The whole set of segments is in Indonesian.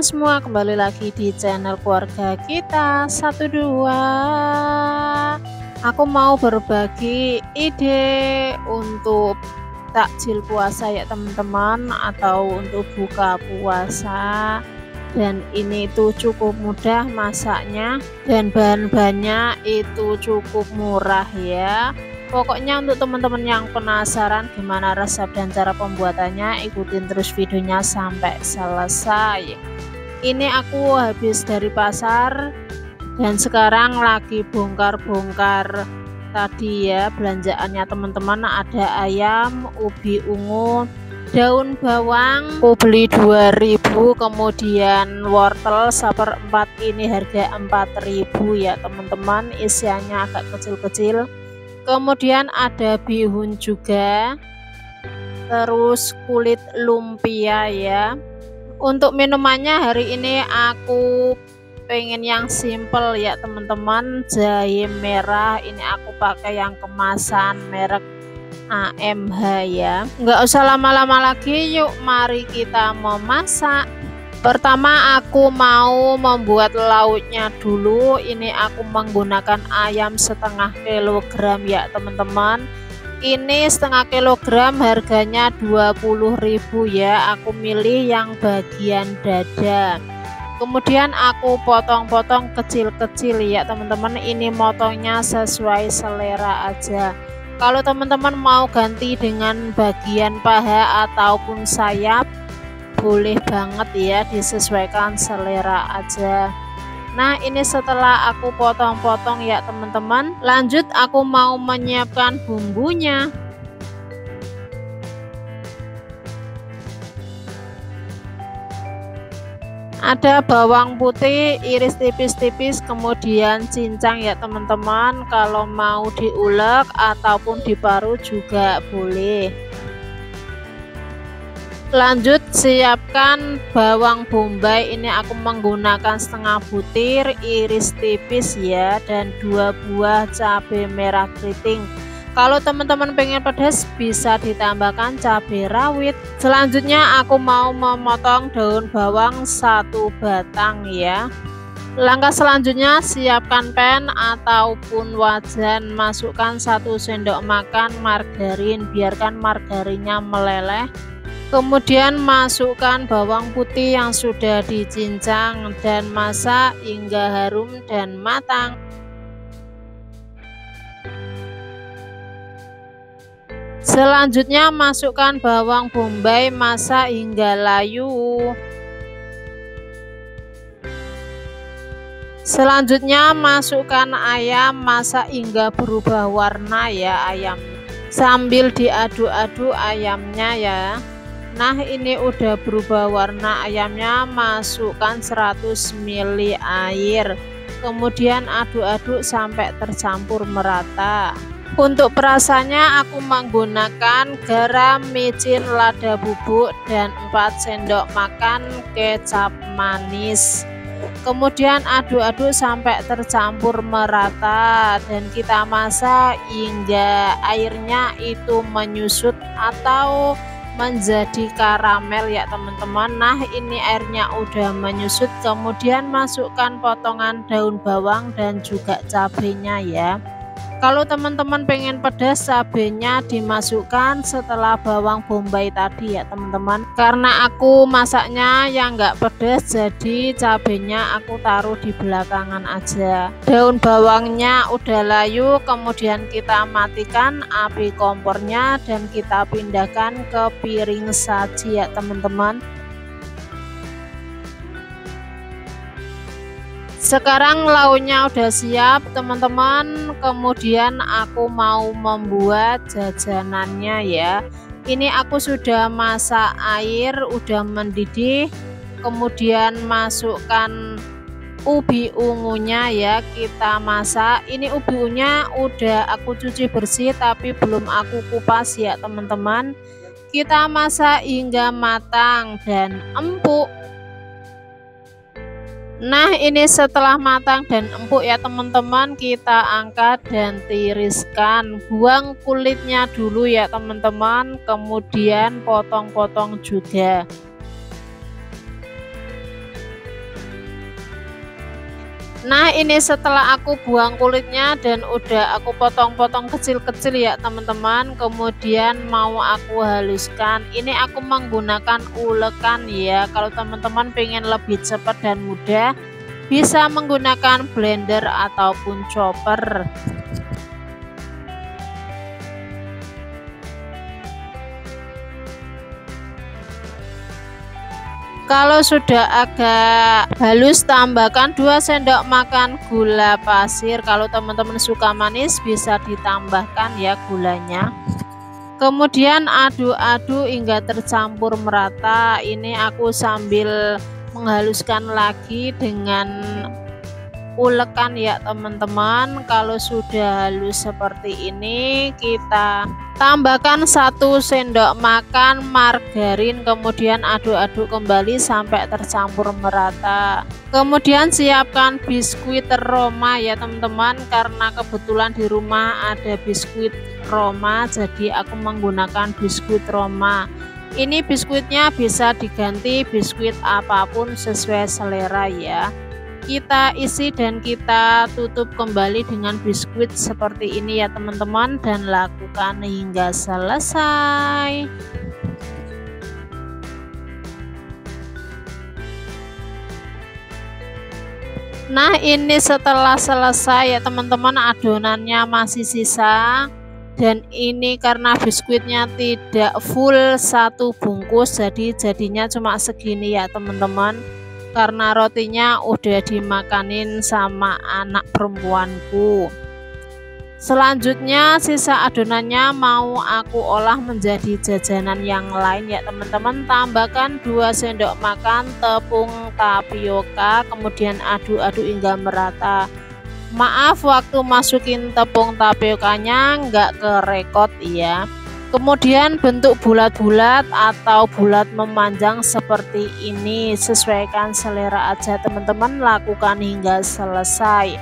semua, kembali lagi di channel keluarga kita 12. Aku mau berbagi ide untuk takjil puasa ya teman-teman, atau untuk buka puasa. Dan ini itu cukup mudah masaknya, dan bahan-bahannya itu cukup murah ya. Pokoknya untuk teman-teman yang penasaran gimana resep dan cara pembuatannya, ikutin terus videonya sampai selesai. Ini aku habis dari pasar dan sekarang lagi bongkar-bongkar tadi ya belanjaannya teman-teman. Ada ayam, ubi ungu, daun bawang aku beli 2000, kemudian wortel 1/4 ini harga 4000 ya teman-teman, isiannya agak kecil-kecil. Kemudian ada bihun juga, terus kulit lumpia ya. Untuk minumannya hari ini aku pengen yang simple ya teman-teman, jahe merah. Ini aku pakai yang kemasan merek AMH ya. Nggak usah lama-lama lagi, yuk mari kita memasak. Pertama aku mau membuat lauknya dulu. Ini aku menggunakan ayam setengah kilogram ya teman-teman. Ini setengah kilogram harganya 20.000 ya. Aku milih yang bagian dada. Kemudian aku potong-potong kecil-kecil ya teman-teman. Ini motongnya sesuai selera aja. Kalau teman-teman mau ganti dengan bagian paha ataupun sayap, boleh banget ya, disesuaikan selera aja. Nah ini setelah aku potong-potong ya teman-teman, lanjut aku mau menyiapkan bumbunya. Ada bawang putih iris tipis-tipis, kemudian cincang ya teman-teman. Kalau mau diulek ataupun diparut juga boleh. Lanjut siapkan bawang bombay. Ini aku menggunakan setengah butir iris tipis ya, dan 2 buah cabai merah keriting. Kalau teman-teman pengen pedas bisa ditambahkan cabai rawit. Selanjutnya aku mau memotong daun bawang 1 batang ya. Langkah selanjutnya siapkan pan ataupun wajan, masukkan 1 sendok makan margarin, biarkan margarinnya meleleh. Kemudian masukkan bawang putih yang sudah dicincang dan masak hingga harum dan matang. Selanjutnya masukkan bawang bombay, masak hingga layu. Selanjutnya masukkan ayam, masak hingga berubah warna ya ayam, sambil diaduk-aduk ayamnya ya. Nah ini udah berubah warna ayamnya, masukkan 100 ml air, kemudian aduk-aduk sampai tercampur merata. Untuk perasannya aku menggunakan garam, micin, lada bubuk, dan 4 sendok makan kecap manis. Kemudian aduk-aduk sampai tercampur merata dan kita masak hingga airnya itu menyusut atau menjadi karamel ya teman-teman. Nah ini airnya udah menyusut, kemudian masukkan potongan daun bawang dan juga cabenya ya. Kalau teman-teman pengen pedas, cabenya dimasukkan setelah bawang bombay tadi ya teman-teman. Karena aku masaknya yang nggak pedas, jadi cabenya aku taruh di belakangan aja. Daun bawangnya udah layu, kemudian kita matikan api kompornya dan kita pindahkan ke piring saji ya teman-teman. Sekarang lauknya udah siap teman-teman, kemudian aku mau membuat jajanannya ya. Ini aku sudah masak air, udah mendidih, kemudian masukkan ubi ungunya ya, kita masak. Ini ubi ungunya udah aku cuci bersih tapi belum aku kupas ya teman-teman. Kita masak hingga matang dan empuk. Nah ini setelah matang dan empuk ya teman-teman, kita angkat dan tiriskan. Buang kulitnya dulu ya teman-teman, kemudian potong-potong juga. Nah, ini setelah aku buang kulitnya dan udah aku potong-potong kecil-kecil ya teman-teman, kemudian mau aku haluskan. Ini aku menggunakan ulekan ya. Kalau teman-teman pengen lebih cepat dan mudah, bisa menggunakan blender ataupun chopper. Kalau sudah agak halus, tambahkan 2 sendok makan gula pasir. Kalau teman-teman suka manis bisa ditambahkan ya gulanya. Kemudian aduk-aduk hingga tercampur merata. Ini aku sambil menghaluskan lagi dengan ulekan ya teman-teman. Kalau sudah halus seperti ini, kita tambahkan 1 sendok makan margarin, kemudian aduk-aduk kembali sampai tercampur merata. Kemudian siapkan biskuit Roma ya teman-teman, karena kebetulan di rumah ada biskuit Roma, jadi aku menggunakan biskuit Roma. Ini biskuitnya bisa diganti biskuit apapun sesuai selera ya. Kita isi dan kita tutup kembali dengan biskuit seperti ini ya teman-teman, dan lakukan hingga selesai. Nah, ini setelah selesai ya teman-teman, adonannya masih sisa, dan ini karena biskuitnya tidak full 1 bungkus, jadi jadinya cuma segini ya teman-teman, karena rotinya udah dimakanin sama anak perempuanku. Selanjutnya sisa adonannya mau aku olah menjadi jajanan yang lain ya teman-teman. Tambahkan 2 sendok makan tepung tapioka, kemudian aduk-aduk hingga merata. Maaf, waktu masukin tepung tapiokanya nggak kerekot ya. Kemudian bentuk bulat-bulat atau bulat memanjang seperti ini, sesuaikan selera aja teman-teman, lakukan hingga selesai.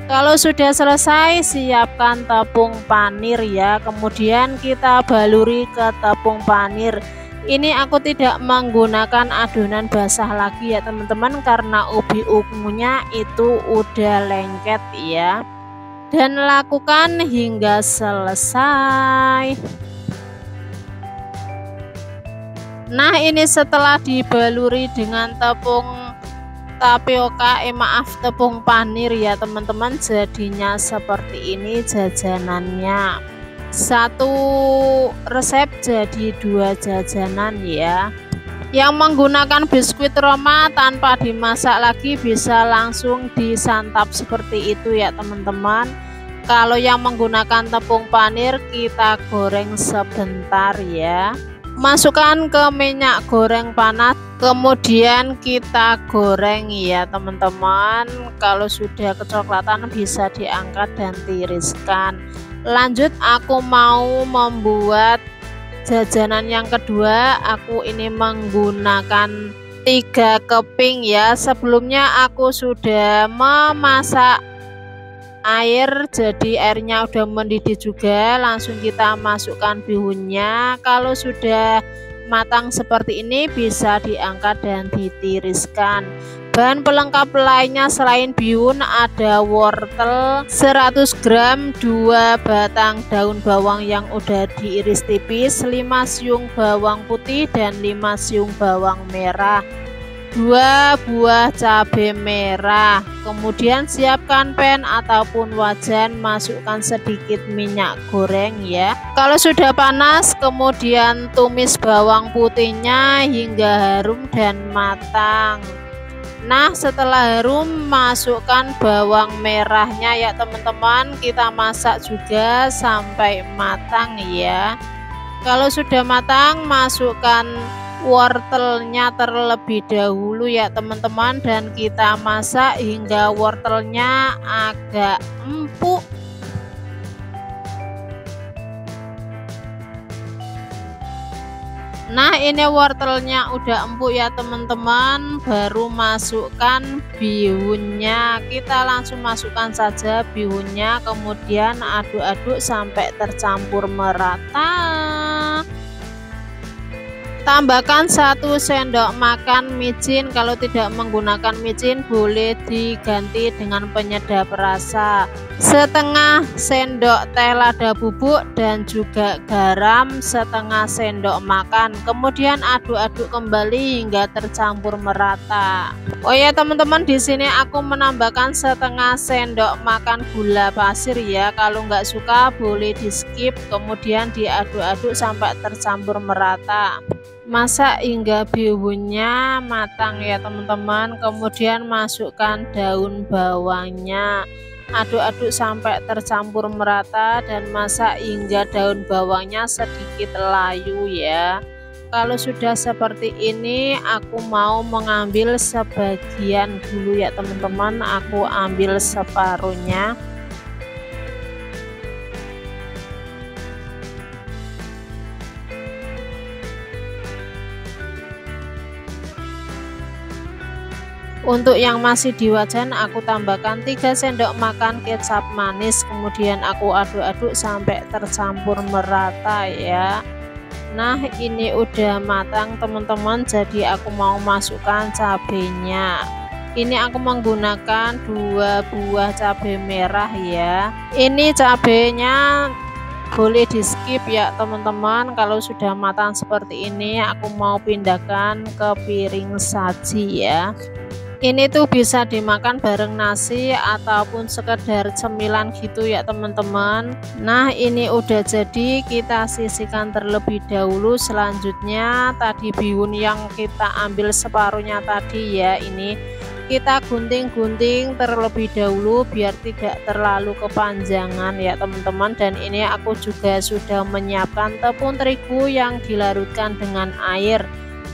Kalau sudah selesai, siapkan tepung panir ya, kemudian kita baluri ke tepung panir. Ini aku tidak menggunakan adonan basah lagi ya teman-teman, karena ubi ungunya itu udah lengket ya. Dan lakukan hingga selesai. Nah, ini setelah dibaluri dengan tepung tapioka, maaf, tepung panir ya teman-teman, jadinya seperti ini jajanannya. 1 resep jadi 2 jajanan ya. Yang menggunakan biskuit Roma tanpa dimasak lagi bisa langsung disantap seperti itu ya teman-teman. Kalau yang menggunakan tepung panir, kita goreng sebentar ya. Masukkan ke minyak goreng panas, kemudian kita goreng ya teman-teman. Kalau sudah kecoklatan bisa diangkat dan tiriskan. Lanjut, aku mau membuat jajanan yang kedua. Aku ini menggunakan 3 keping ya. Sebelumnya aku sudah memasak air, jadi airnya udah mendidih juga. Langsung kita masukkan bihunnya. Kalau sudah matang seperti ini bisa diangkat dan ditiriskan. Bahan pelengkap lainnya selain bihun ada wortel 100 gram, 2 batang daun bawang yang udah diiris tipis, 5 siung bawang putih dan 5 siung bawang merah, 2 buah cabai merah. Kemudian siapkan pan ataupun wajan, masukkan sedikit minyak goreng ya. Kalau sudah panas, kemudian tumis bawang putihnya hingga harum dan matang. Nah, setelah harum, masukkan bawang merahnya ya teman-teman. Kita masak juga sampai matang ya. Kalau sudah matang, masukkan wortelnya terlebih dahulu ya teman-teman, dan kita masak hingga wortelnya agak empuk. Nah, ini wortelnya udah empuk ya teman-teman, baru masukkan bihunnya. Kita langsung masukkan saja bihunnya, kemudian aduk-aduk sampai tercampur merata. Tambahkan 1 sendok makan micin. Kalau tidak menggunakan micin boleh diganti dengan penyedap rasa. Setengah sendok teh lada bubuk dan juga garam setengah sendok makan. Kemudian aduk-aduk kembali hingga tercampur merata. Oh ya teman-teman, di sini aku menambahkan setengah sendok makan gula pasir ya. Kalau nggak suka boleh di skip. Kemudian diaduk-aduk sampai tercampur merata. Masak hingga bihunnya matang ya teman-teman. Kemudian masukkan daun bawangnya, aduk-aduk sampai tercampur merata dan masak hingga daun bawangnya sedikit layu ya. Kalau sudah seperti ini, aku mau mengambil sebagian dulu ya teman-teman. Aku ambil separuhnya. Untuk yang masih di wajan aku tambahkan 3 sendok makan kecap manis. Kemudian aku aduk-aduk sampai tercampur merata ya. Nah ini udah matang teman-teman, jadi aku mau masukkan cabenya. Ini aku menggunakan 2 buah cabai merah ya. Ini cabenya boleh di skip ya teman-teman. Kalau sudah matang seperti ini aku mau pindahkan ke piring saji ya. Ini tuh bisa dimakan bareng nasi ataupun sekedar cemilan gitu ya teman-teman. Nah ini udah jadi, kita sisihkan terlebih dahulu. Selanjutnya tadi bihun yang kita ambil separuhnya tadi ya, ini kita gunting-gunting terlebih dahulu biar tidak terlalu kepanjangan ya teman-teman. Dan ini aku juga sudah menyiapkan tepung terigu yang dilarutkan dengan air.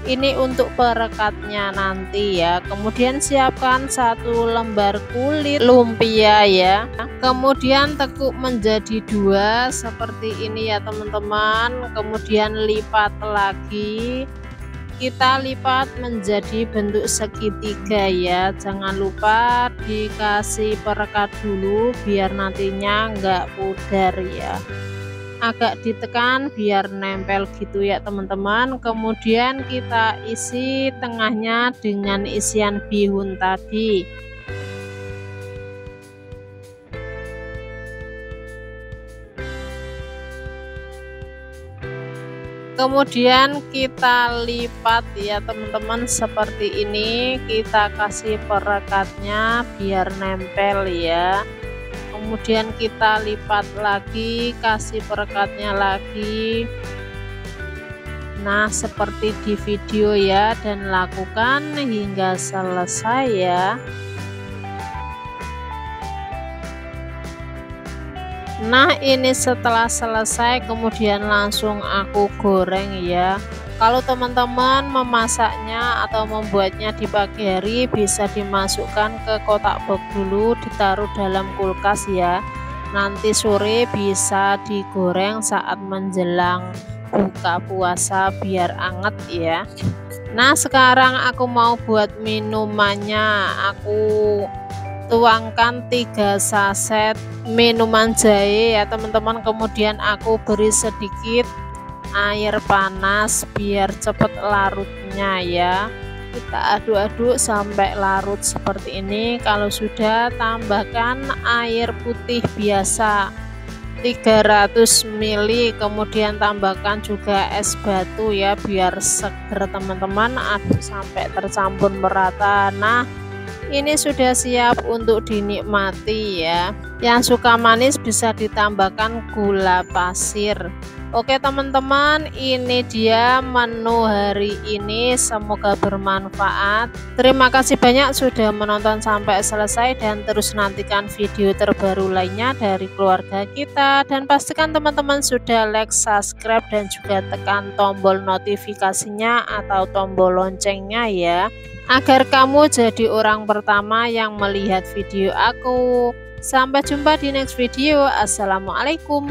Ini untuk perekatnya nanti ya. Kemudian siapkan 1 lembar kulit lumpia ya. Kemudian tekuk menjadi 2 seperti ini ya teman-teman. Kemudian lipat lagi. Kita lipat menjadi bentuk segitiga ya. Jangan lupa dikasih perekat dulu biar nantinya enggak pudar ya. Agak ditekan biar nempel gitu ya teman-teman. Kemudian kita isi tengahnya dengan isian bihun tadi. Kemudian kita lipat ya teman-teman seperti ini. Kita kasih perekatnya biar nempel ya. Kemudian kita lipat lagi, kasih perekatnya lagi. Nah seperti di video ya, dan lakukan hingga selesai ya. Nah ini setelah selesai kemudian langsung aku goreng ya. Kalau teman-teman memasaknya atau membuatnya di pagi hari bisa dimasukkan ke kotak box dulu, ditaruh dalam kulkas ya. Nanti sore bisa digoreng saat menjelang buka puasa biar anget ya. Nah sekarang aku mau buat minumannya. Aku tuangkan 3 saset minuman jahe ya teman-teman. Kemudian aku beri sedikit air panas biar cepet larutnya ya. Kita aduk-aduk sampai larut seperti ini. Kalau sudah, tambahkan air putih biasa 300 ml. Kemudian tambahkan juga es batu ya biar seger teman-teman. Aduk sampai tercampur merata. Nah ini sudah siap untuk dinikmati ya. Yang suka manis bisa ditambahkan gula pasir. Oke teman-teman, ini dia menu hari ini, semoga bermanfaat. Terima kasih banyak sudah menonton sampai selesai, dan terus nantikan video terbaru lainnya dari keluarga kita. Dan pastikan teman-teman sudah like, subscribe, dan juga tekan tombol notifikasinya atau tombol loncengnya ya, agar kamu jadi orang pertama yang melihat video aku. Sampai jumpa di next video. Assalamualaikum.